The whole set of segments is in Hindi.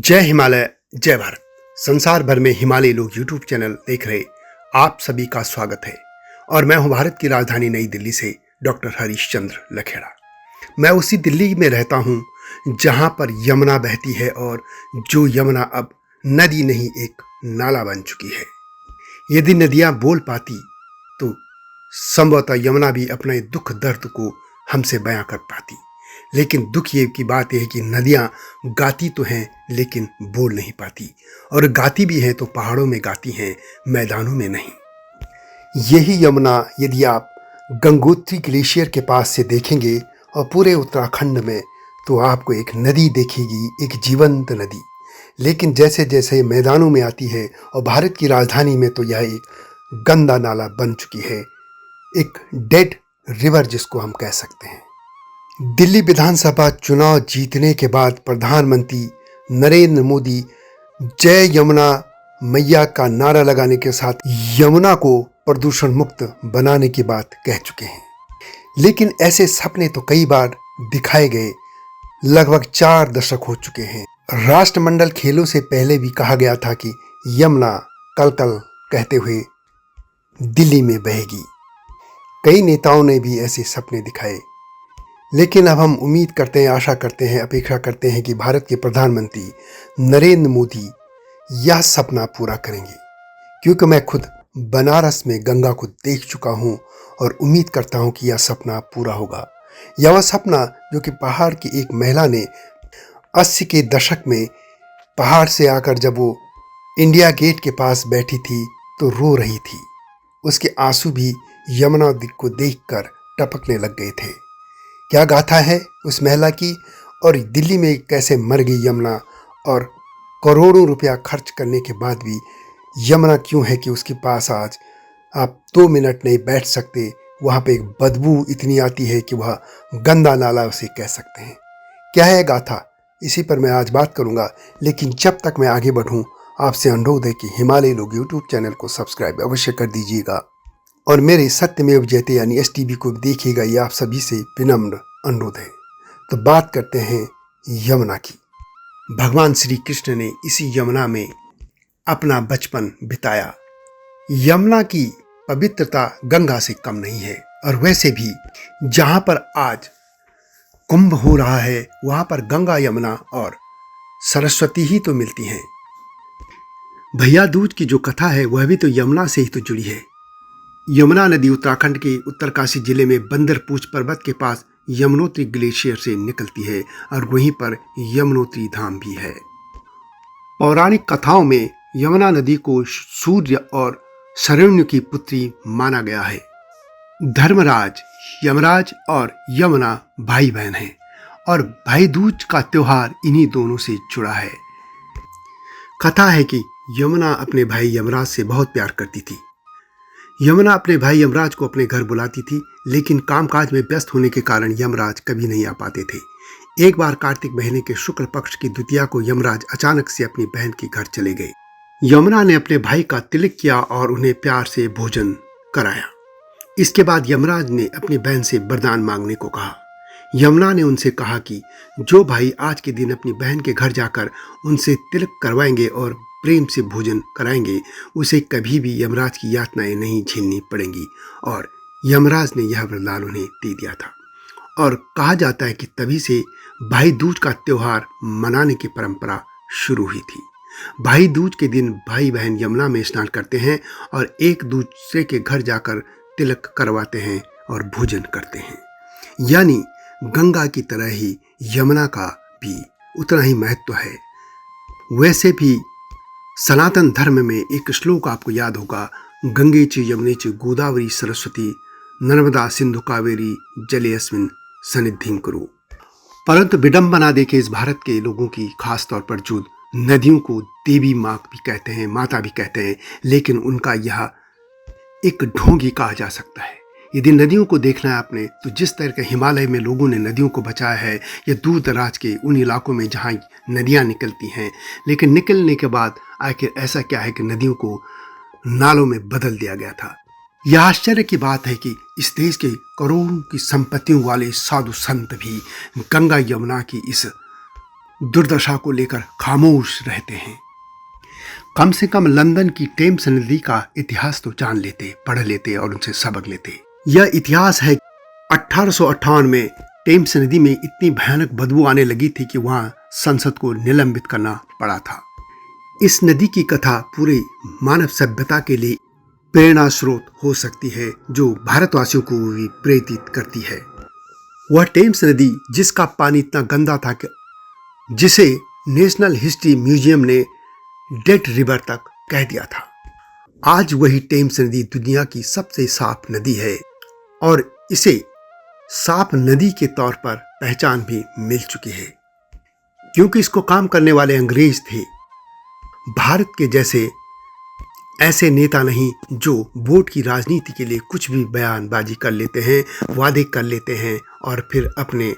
जय हिमालय जय भारत। संसार भर में हिमालय लोग यूट्यूब चैनल देख रहे आप सभी का स्वागत है और मैं हूं भारत की राजधानी नई दिल्ली से डॉक्टर हरीशचंद्र लखेड़ा। मैं उसी दिल्ली में रहता हूं जहां पर यमुना बहती है और जो यमुना अब नदी नहीं एक नाला बन चुकी है। यदि नदियां बोल पाती तो संभवतः यमुना भी अपने दुख दर्द को हमसे बयां कर पाती, लेकिन दुख ये की बात यह है कि नदियां गाती तो हैं लेकिन बोल नहीं पाती, और गाती भी हैं तो पहाड़ों में गाती हैं, मैदानों में नहीं। यही यमुना यदि आप गंगोत्री ग्लेशियर के पास से देखेंगे और पूरे उत्तराखंड में, तो आपको एक नदी देखेगी, एक जीवंत नदी। लेकिन जैसे जैसे मैदानों में आती है और भारत की राजधानी में, तो यह एक गंदा नाला बन चुकी है, एक डेड रिवर जिसको हम कह सकते हैं। दिल्ली विधानसभा चुनाव जीतने के बाद प्रधानमंत्री नरेंद्र मोदी जय यमुना मैया का नारा लगाने के साथ यमुना को प्रदूषण मुक्त बनाने की बात कह चुके हैं। लेकिन ऐसे सपने तो कई बार दिखाए गए, लगभग 4 दशक हो चुके हैं। राष्ट्रमंडल खेलों से पहले भी कहा गया था कि यमुना कल कल कहते हुए दिल्ली में बहेगी। कई नेताओं ने भी ऐसे सपने दिखाए, लेकिन अब हम उम्मीद करते हैं, आशा करते हैं, अपेक्षा करते हैं कि भारत के प्रधानमंत्री नरेंद्र मोदी यह सपना पूरा करेंगे, क्योंकि मैं खुद बनारस में गंगा को देख चुका हूं और उम्मीद करता हूं कि यह सपना पूरा होगा। यह वह सपना जो कि पहाड़ की एक महिला ने 80 के दशक में पहाड़ से आकर जब वो इंडिया गेट के पास बैठी थी तो रो रही थी। उसके आंसू भी यमुना को देखकर टपकने लग गए थे। क्या गाथा है उस महिला की, और दिल्ली में कैसे मर गई यमुना, और करोड़ों रुपया खर्च करने के बाद भी यमुना क्यों है कि उसके पास आज आप 2 मिनट नहीं बैठ सकते। वहाँ पे एक बदबू इतनी आती है कि वह गंदा नाला उसे कह सकते हैं। क्या है गाथा, इसी पर मैं आज बात करूँगा। लेकिन जब तक मैं आगे बढ़ूँ, आपसे अनुरोध है कि हिमालय लोग यूट्यूब चैनल को सब्सक्राइब अवश्य कर दीजिएगा और मेरे सत्यमेव जयते यानी STV को देखिएगा। ये आप सभी से विनम्र अनुरोध है। तो बात करते हैं यमुना की। भगवान श्री कृष्ण ने इसी यमुना में अपना बचपन बिताया। यमुना की पवित्रता गंगा से कम नहीं है, और वैसे भी जहाँ पर आज कुंभ हो रहा है वहाँ पर गंगा, यमुना और सरस्वती ही तो मिलती हैं। भैया दूज की जो कथा है वह भी तो यमुना से ही तो जुड़ी है। यमुना नदी उत्तराखंड के उत्तरकाशी जिले में बंदरपूछ पर्वत के पास यमुनोत्री ग्लेशियर से निकलती है और वहीं पर यमुनोत्री धाम भी है। पौराणिक कथाओं में यमुना नदी को सूर्य और शरण्य की पुत्री माना गया है। धर्मराज, यमराज और यमुना भाई बहन हैं और भाई दूज का त्योहार इन्हीं दोनों से जुड़ा है। कथा है कि यमुना अपने भाई यमराज से बहुत प्यार करती थी। यमुना अपने भाई यमराज को अपने घर बुलाती थी, लेकिन कामकाज में व्यस्त होने के कारण यमराज कभी नहीं आ पाते थे। एक बार कार्तिक महीने के शुक्ल पक्ष की द्वितीया को यमराज अचानक से अपनी बहन के घर चले गए। यमुना ने अपने भाई का तिलक किया और उन्हें प्यार से भोजन कराया। इसके बाद यमराज ने अपनी बहन से वरदान मांगने को कहा। यमुना ने उनसे कहा कि जो भाई आज के दिन अपनी बहन के घर जाकर उनसे तिलक करवाएंगे और प्रेम से भोजन कराएंगे, उसे कभी भी यमराज की यातनाएं नहीं झेलनी पड़ेंगी। और यमराज ने यह वरदान उन्हें दे दिया था। और कहा जाता है कि तभी से भाई दूज का त्योहार मनाने की परंपरा शुरू हुई थी। भाई दूज के दिन भाई बहन यमुना में स्नान करते हैं और एक दूसरे के घर जाकर तिलक करवाते हैं और भोजन करते हैं। यानी गंगा की तरह ही यमुना का भी उतना ही महत्व है। वैसे भी सनातन धर्म में एक श्लोक आपको याद होगा, गंगे च यमुने च गोदावरी सरस्वती नर्मदा सिंधु कावेरी जलेऽस्मिन् सन्निधिं कुरु। परंतु विडंबना देखे इस भारत के लोगों की, खास तौर पर जो नदियों को देवी माँ भी कहते हैं, माता भी कहते हैं, लेकिन उनका यह एक ढोंगी कहा जा सकता है। यदि नदियों को देखना है आपने, तो जिस तरह के हिमालय में लोगों ने नदियों को बचाया है, या दूर दराज के उन इलाकों में जहाँ नदियाँ निकलती हैं, लेकिन निकलने के बाद आखिर ऐसा क्या है कि नदियों को नालों में बदल दिया गया था। यह आश्चर्य की बात है कि इस देश के करोड़ों की संपत्तियों वाले साधु संत भी गंगा यमुना की इस दुर्दशा को लेकर खामोश रहते हैं। कम से कम लंदन की टेम्स नदी का इतिहास तो जान लेते, पढ़ लेते और उनसे सबक लेते। यह इतिहास है 1858 में टेम्स नदी में इतनी भयानक बदबू आने लगी थी कि वहां संसद को निलंबित करना पड़ा था। इस नदी की कथा पूरे मानव सभ्यता के लिए प्रेरणा स्रोत हो सकती है, जो भारतवासियों को भी प्रेरित करती है। वह टेम्स नदी जिसका पानी इतना गंदा था कि जिसे नेशनल हिस्ट्री म्यूजियम ने डेड रिवर तक कह दिया था। आज वही टेम्स नदी दुनिया की सबसे साफ नदी है और इसे साफ नदी के तौर पर पहचान भी मिल चुकी है, क्योंकि इसको काम करने वाले अंग्रेज थे। भारत के जैसे ऐसे नेता नहीं जो वोट की राजनीति के लिए कुछ भी बयानबाजी कर लेते हैं, वादे कर लेते हैं और फिर अपने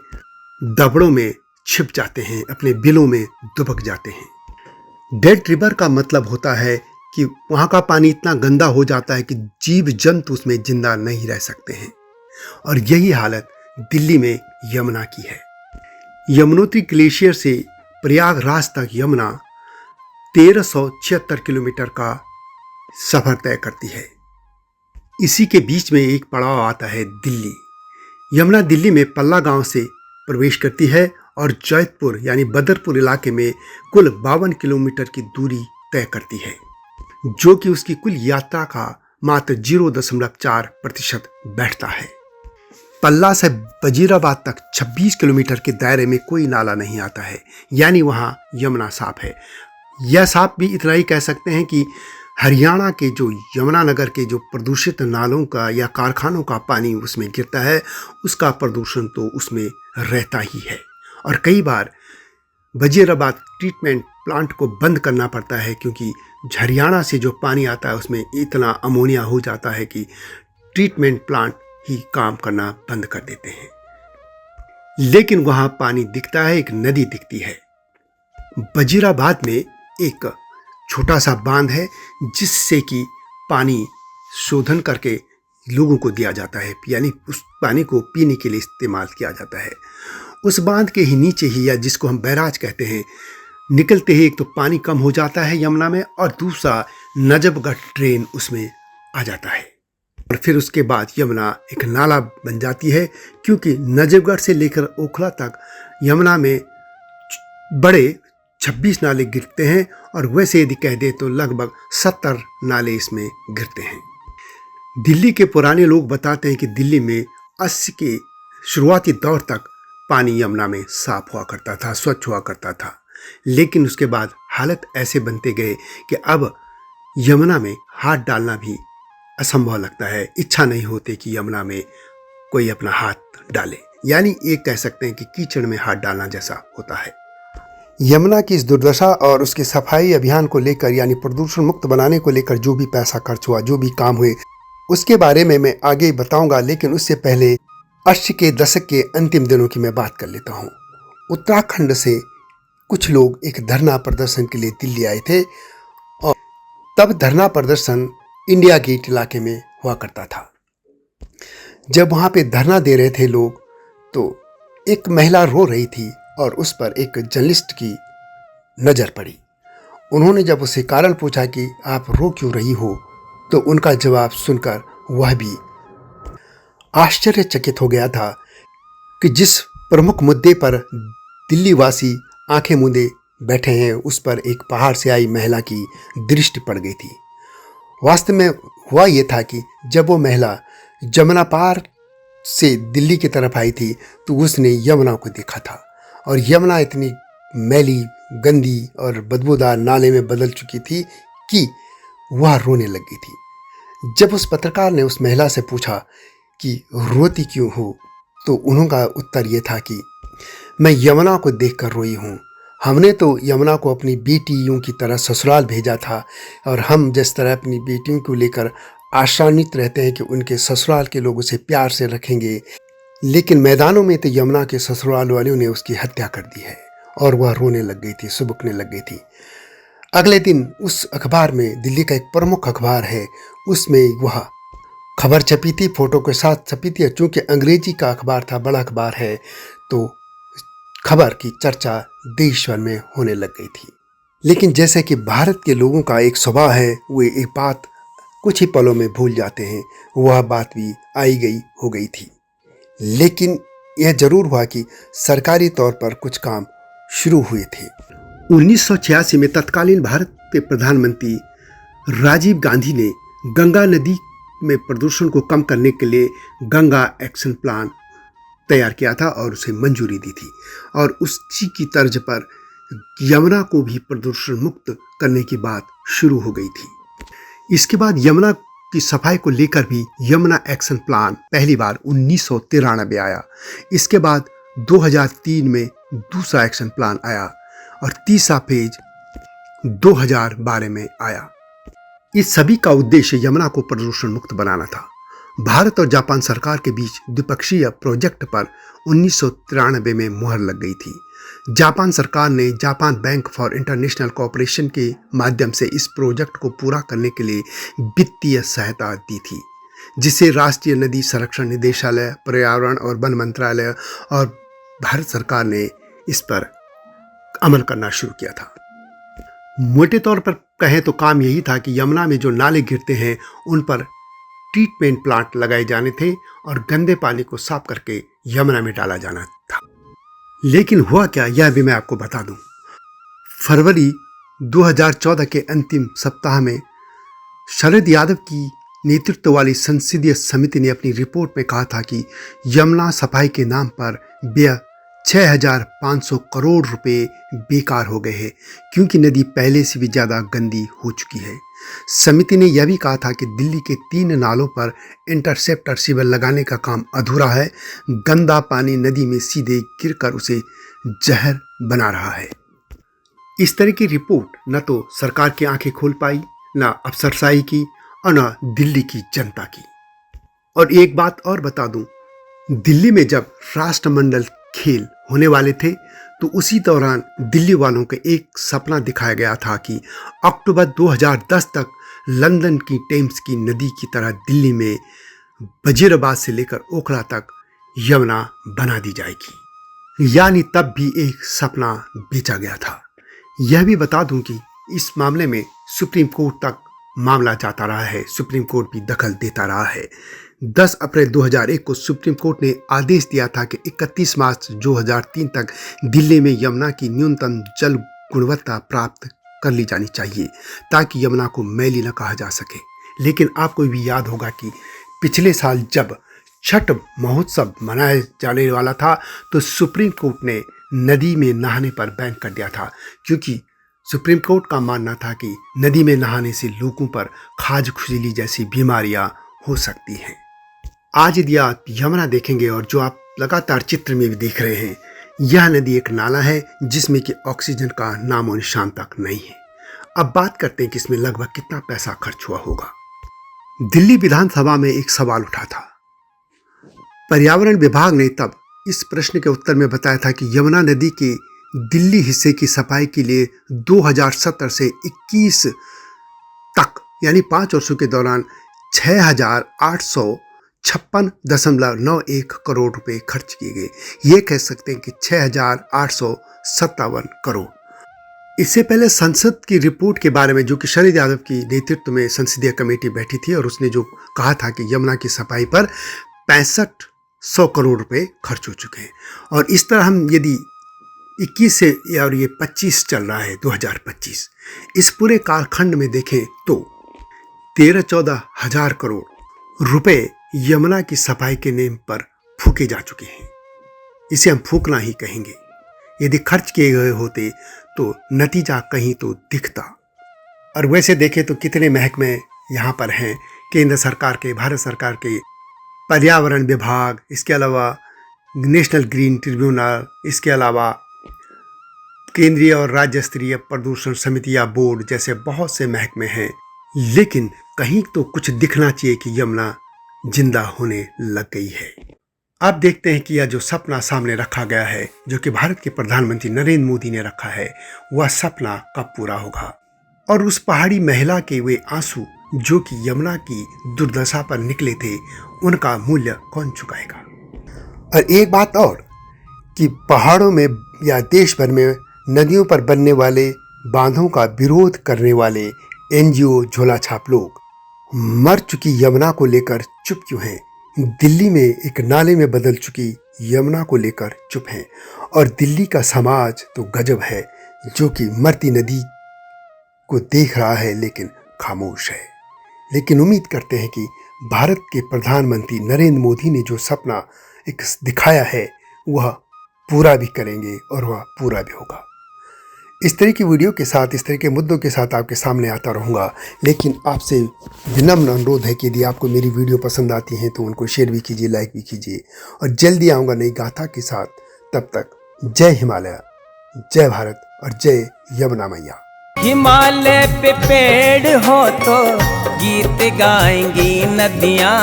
दबड़ों में छिप जाते हैं, अपने बिलों में दुबक जाते हैं। डेड रिवर का मतलब होता है कि वहाँ का पानी इतना गंदा हो जाता है कि जीव जंतु उसमें जिंदा नहीं रह सकते हैं। और यही हालत दिल्ली में यमुना की है। यमुनोत्री ग्लेशियर से प्रयागराज तक यमुना 1376 किलोमीटर का सफर तय करती है। इसी के बीच में एक पड़ाव आता है दिल्ली। यमुना दिल्ली में पल्ला गांव से प्रवेश करती है और जैतपुर यानी बदरपुर इलाके में कुल 52 किलोमीटर की दूरी तय करती है, जो कि उसकी कुल यात्रा का मात्र 0.4% बैठता है। पल्ला से वजीराबाद तक 26 किलोमीटर के दायरे में कोई नाला नहीं आता है, यानी वहाँ यमुना साफ है। यह साफ भी इतना ही कह सकते हैं कि हरियाणा के जो यमुनानगर के जो प्रदूषित नालों का या कारखानों का पानी उसमें गिरता है, उसका प्रदूषण तो उसमें रहता ही है। और कई बार वजीराबाद ट्रीटमेंट प्लांट को बंद करना पड़ता है, क्योंकि हरियाणा से जो पानी आता है उसमें इतना अमोनिया हो जाता है कि ट्रीटमेंट प्लांट ही काम करना बंद कर देते हैं। लेकिन वहाँ पानी दिखता है, एक नदी दिखती है। वजीराबाद में एक छोटा सा बांध है जिससे कि पानी शोधन करके लोगों को दिया जाता है, यानी उस पानी को पीने के लिए इस्तेमाल किया जाता है। उस बांध के ही नीचे ही, या जिसको हम बैराज कहते हैं, निकलते ही एक तो पानी कम हो जाता है यमुना में, और दूसरा नजफगढ़ ड्रेन उसमें आ जाता है। और फिर उसके बाद यमुना एक नाला बन जाती है, क्योंकि नजफगढ़ से लेकर ओखला तक यमुना में बड़े 26 नाले गिरते हैं, और वैसे यदि कह दे तो लगभग 70 नाले इसमें गिरते हैं। दिल्ली के पुराने लोग बताते हैं कि दिल्ली में 80 के शुरुआती दौर तक पानी यमुना में साफ हुआ करता था, स्वच्छ हुआ करता था। लेकिन उसके बाद हालत ऐसे बनते गए कि अब यमुना में हाथ डालना भी असंभव लगता है। इच्छा नहीं होती कि यमुना में कोई अपना हाथ डाले, यानी एक कह सकते हैं कि कीचड़ में हाथ डालना जैसा होता है। यमुना की इस दुर्दशा और उसके सफाई अभियान को लेकर, यानी प्रदूषण मुक्त बनाने को लेकर जो भी पैसा खर्च हुआ, जो भी काम हुए, उसके बारे में मैं आगे बताऊंगा। लेकिन उससे पहले 80 के दशक के अंतिम दिनों की मैं बात कर लेता हूँ। उत्तराखंड से कुछ लोग एक धरना प्रदर्शन के लिए दिल्ली आए थे, और तब धरना प्रदर्शन इंडिया गेट इलाके में हुआ करता था। जब वहाँ पे धरना दे रहे थे लोग, तो एक महिला रो रही थी और उस पर एक जर्नलिस्ट की नज़र पड़ी। उन्होंने जब उससे कारण पूछा कि आप रो क्यों रही हो, तो उनका जवाब सुनकर वह भी आश्चर्यचकित हो गया था कि जिस प्रमुख मुद्दे पर दिल्ली वासी आंखें मूंदे बैठे हैं, उस पर एक पहाड़ से आई महिला की दृष्टि पड़ गई थी। वास्तव में हुआ ये था कि जब वो महिला जमुना पार से दिल्ली की तरफ आई थी, तो उसने यमुना को देखा था, और यमुना इतनी मैली, गंदी और बदबूदार नाले में बदल चुकी थी कि वह रोने लग गई थी। जब उस पत्रकार ने उस महिला से पूछा कि रोती क्यों हो, तो उनका उत्तर ये था कि मैं यमुना को देखकर रोई हूँ। हमने तो यमुना को अपनी बेटियों की तरह ससुराल भेजा था, और हम जिस तरह अपनी बेटियों को लेकर आशान्वित रहते हैं कि उनके ससुराल के लोग उसे प्यार से रखेंगे, लेकिन मैदानों में तो यमुना के ससुराल वालों ने उसकी हत्या कर दी है। और वह रोने लग गई थी, सुबकने लग गई थी। अगले दिन उस अखबार में, दिल्ली का एक प्रमुख अखबार है, उसमें वह खबर छपी थी, फोटो के साथ छपी थी। चूँकि अंग्रेजी का अखबार था, बड़ा अखबार है, तो खबर की चर्चा देश भर में होने लग गई थी। लेकिन जैसे कि भारत के लोगों का एक स्वभाव है, वे एक बात कुछ ही पलों में भूल जाते हैं, वह बात भी आई गई हो गई थी। लेकिन यह जरूर हुआ कि सरकारी तौर पर कुछ काम शुरू हुए थे। 1986 में तत्कालीन भारत के प्रधानमंत्री राजीव गांधी ने गंगा नदी में प्रदूषण को कम करने के लिए गंगा एक्शन प्लान तैयार किया था और उसे मंजूरी दी थी, और उसी की तर्ज पर यमुना को भी प्रदूषण मुक्त करने की बात शुरू हो गई थी। इसके बाद यमुना की सफाई को लेकर भी यमुना एक्शन प्लान पहली बार 1993 आया। इसके बाद 2003 में दूसरा एक्शन प्लान आया और तीसरा फेज 2012 में आया। इस सभी का उद्देश्य यमुना को प्रदूषण मुक्त बनाना था। भारत और जापान सरकार के बीच द्विपक्षीय प्रोजेक्ट पर 1993 में मुहर लग गई थी। जापान सरकार ने Japan bank for international cooperation के माध्यम से इस प्रोजेक्ट को पूरा करने के लिए वित्तीय सहायता दी थी, जिसे राष्ट्रीय नदी संरक्षण निदेशालय, पर्यावरण और वन मंत्रालय और भारत सरकार ने इस पर अमल करना शुरू किया था। मोटे तौर पर कहें तो काम यही था कि यमुना में जो नाले गिरते हैं उन पर ट्रीटमेंट प्लांट लगाए जाने थे और गंदे पानी को साफ करके यमुना में डाला जाना था। लेकिन हुआ क्या, यह भी मैं आपको बता दूं। फरवरी 2014 के अंतिम सप्ताह में शरद यादव की नेतृत्व वाली संसदीय समिति ने अपनी रिपोर्ट में कहा था कि यमुना सफाई के नाम पर व्यय 6,500 करोड़ रुपए बेकार हो गए हैं, क्योंकि नदी पहले से भी ज़्यादा गंदी हो चुकी है। समिति ने यह भी कहा था कि दिल्ली के 3 नालों पर इंटरसेप्टर सीवर लगाने का काम अधूरा है। गंदा पानी नदी में सीधे गिरकर उसे जहर बना रहा है। इस तरह की रिपोर्ट न तो सरकार की आंखें खोल पाई, न अफसरशाही की और न दिल्ली की जनता की। और एक बात और बता दूं, दिल्ली में जब राष्ट्रमंडल खेल होने वाले थे तो उसी दौरान दिल्ली वालों को एक सपना दिखाया गया था कि अक्टूबर 2010 तक लंदन की टेम्स की नदी की तरह दिल्ली में वजीराबाद से लेकर ओखला तक यमुना बना दी जाएगी। यानी तब भी एक सपना बेचा गया था। यह भी बता दूं कि इस मामले में सुप्रीम कोर्ट तक मामला जाता रहा है, सुप्रीम कोर्ट भी दखल देता रहा है। 10 अप्रैल 2001 को सुप्रीम कोर्ट ने आदेश दिया था कि 31 मार्च 2003 तक दिल्ली में यमुना की न्यूनतम जल गुणवत्ता प्राप्त कर ली जानी चाहिए, ताकि यमुना को मैली न कहा जा सके। लेकिन आपको भी याद होगा कि पिछले साल जब छठ महोत्सव मनाया जाने वाला था तो सुप्रीम कोर्ट ने नदी में नहाने पर बैन कर दिया था, क्योंकि सुप्रीम कोर्ट का मानना था कि नदी में नहाने से लोगों पर खाज खुजली जैसी बीमारियां हो सकती हैं। आज यदि आप यमुना देखेंगे, और जो आप लगातार चित्र में भी देख रहे हैं, यह नदी एक नाला है जिसमें कि ऑक्सीजन का नामो निशान तक नहीं है। अब बात करते हैं कि इसमें लगभग कितना पैसा खर्च हुआ होगा। दिल्ली विधानसभा में एक सवाल उठा था। पर्यावरण विभाग ने तब इस प्रश्न के उत्तर में बताया था कि यमुना नदी के दिल्ली हिस्से की सफाई के लिए 2017 से 21 तक यानी 5 वर्षों के दौरान 6,856.91 करोड़ रुपए खर्च किए गए। ये कह सकते हैं कि 6,857 करोड़। इससे पहले संसद की रिपोर्ट के बारे में, जो कि शरद यादव की नेतृत्व में संसदीय कमेटी बैठी थी, और उसने जो कहा था कि यमुना की सफाई पर 6500 करोड़ रुपए खर्च हो चुके हैं। और इस तरह हम यदि 21 से और ये 25 चल रहा है 2025, इस पूरे कालखंड में देखें तो 13-14 हजार करोड़ रुपए यमुना की सफाई के नेम पर फूके जा चुके हैं। इसे हम फूकना ही कहेंगे। यदि खर्च किए गए होते तो नतीजा कहीं तो दिखता। और वैसे देखें तो कितने महकमे यहाँ पर हैं, केंद्र सरकार के, भारत सरकार के, पर्यावरण विभाग, इसके अलावा नेशनल ग्रीन ट्रिब्यूनल, इसके अलावा केंद्रीय और राज्य स्तरीय प्रदूषण समिति या बोर्ड जैसे बहुत से महकमे हैं। लेकिन कहीं तो कुछ दिखना चाहिए कि यमुना जिंदा होने लग गई है। अब देखते हैं कि यह जो सपना सामने रखा गया है, जो कि भारत के प्रधानमंत्री नरेंद्र मोदी ने रखा है, वह सपना कब पूरा होगा। और उस पहाड़ी महिला के वे आंसू जो कि यमुना की दुर्दशा पर निकले थे, उनका मूल्य कौन चुकाएगा। और एक बात और कि पहाड़ों में या देश भर में नदियों पर बनने वाले बांधों का विरोध करने वाले एनजीओ झोला छाप लोग मर चुकी यमुना को लेकर चुप क्यों हैं? दिल्ली में एक नाले में बदल चुकी यमुना को लेकर चुप हैं और दिल्ली का समाज तो गजब है जो कि मरती नदी को देख रहा है लेकिन खामोश है। लेकिन उम्मीद करते हैं कि भारत के प्रधानमंत्री नरेंद्र मोदी ने जो सपना एक दिखाया है वह पूरा भी करेंगे और वह पूरा भी होगा। इस तरह की वीडियो के साथ, इस तरह के मुद्दों के साथ आपके सामने आता रहूँगा। लेकिन आपसे विनम्र अनुरोध है कि यदि आपको मेरी वीडियो पसंद आती है तो उनको शेयर भी कीजिए, लाइक भी कीजिए और जल्दी आऊँगा नई गाथा के साथ। तब तक जय हिमालय, जय भारत और जय यमुना मैया। हिमालय पे पेड़ हो तो गीत गाएंगी नदियाँ,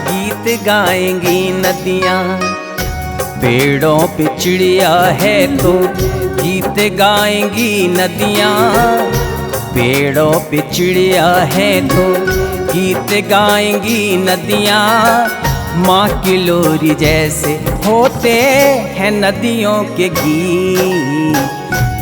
गीत गाएंगी नदियाँ। पेड़ों पे चिड़िया है तो गीत गाएंगी नदियाँ, पेड़ों पे चिड़िया है तो गीत गाएंगी नदियाँ। माँ की लोरी जैसे होते हैं नदियों के गीत।